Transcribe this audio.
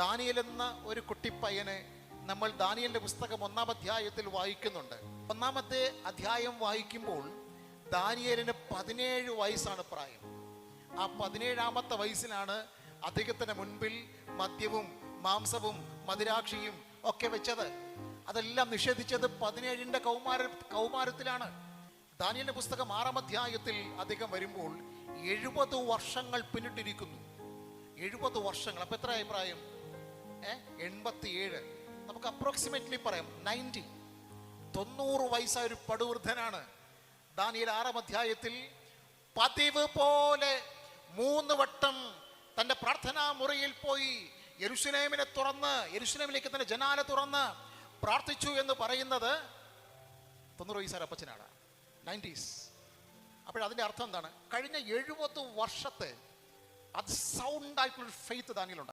Daniel എന്ന ഒരു കുട്ടിപ്പയ്യനെ നമ്മൾ ദാനിയേലിന്റെ പുസ്തകം 1-ാം അധ്യായത്തിൽ വായിക്കുന്നുണ്ട്. 1-ാമത്തെ അധ്യായം വായിക്കുമ്പോൾ ദാനിയേലിന് 17 വയസ്സാണ് പ്രായം. ആ 17ാമത്തെ വയസ്സിലാണ് അദ്ദേഹത്തിന്റെ മുൻപിൽ മദ്യവും മാംസവും മദിരാക്ഷിയും ഒക്കെ വെച്ചത്. അതെല്ലാം നിഷേധിച്ചത് 17ന്റെ കൗമാരത്തിലാണ്. ദാനിയേലിന്റെ പുസ്തകം 6-ാം അധ്യായത്തിൽ അദ്ദേഹം വരുമ്പോൾ 70 വർഷങ്ങൾ പിന്നിട്ടിരിക്കുന്നു. 70 വർഷങ്ങൾ. അപ്പൊ എത്ര പ്രായം? 87. നമുക്ക് അപ്രോക്സിമേറ്റ്ലി പറയാം 90 വയസ്സായ ഒരു പടുവൃദ്ധനാണ്. ദാനിയേൽ 6-ാം അധ്യായത്തിൽ പതിവ് പോലെ 3 വട്ടം തന്റെ പ്രാർത്ഥനാ മുറിയിൽ പോയി യെരുശലേമിലേക്ക് തന്റെ ജനാല തുറന്ന് പ്രാർത്ഥിച്ചു എന്ന് പറയുന്നത് 90 വയസ്സായ അപ്പച്ചനാണ്. 90s. അപ്പോഴതിന്റെ അർത്ഥം എന്താണ്? കഴിഞ്ഞ 70 വർഷത്തെ അത് സൗണ്ട് ആയിട്ടുള്ള ഫെയ്ത്ത് ദാനിയേലുണ്ട്.